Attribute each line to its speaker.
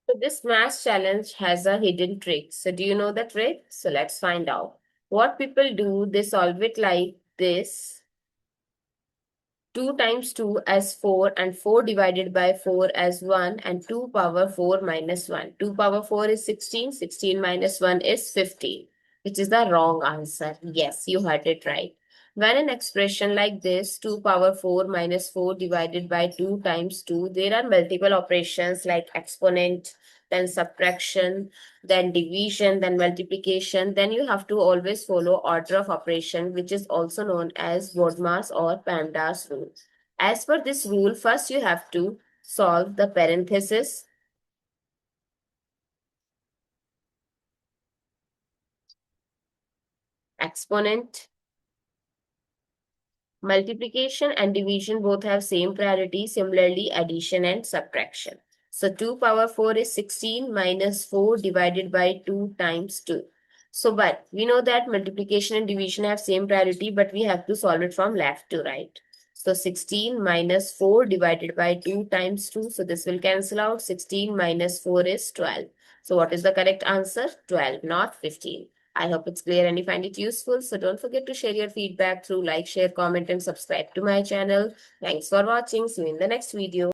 Speaker 1: So this math challenge has a hidden trick. So do you know the trick? So let's find out. What people do, they solve it like this. 2 times 2 as 4 and 4 divided by 4 as 1 and 2 power 4 minus 1. 2 power 4 is 16. 16 minus 1 is 15, which is the wrong answer. Yes, you heard it right. When an expression like this, 2 power 4 minus 4 divided by 2 times 2, there are multiple operations like exponent, then subtraction, then division, then multiplication, then you have to always follow order of operation, which is also known as BODMAS or PEMDAS rule. As per this rule, first you have to solve the parenthesis, exponent, multiplication and division both have same priority, similarly addition and subtraction. So 2 power 4 is 16 minus 4 divided by 2 times 2. So but we know that multiplication and division have same priority, but we have to solve it from left to right. So 16 minus 4 divided by 2 times 2. So this will cancel out. 16 minus 4 is 12. So what is the correct answer? 12, not 15. I hope it's clear and you find it useful. So don't forget to share your feedback through like, share, comment, and subscribe to my channel. Thanks for watching. See you in the next video.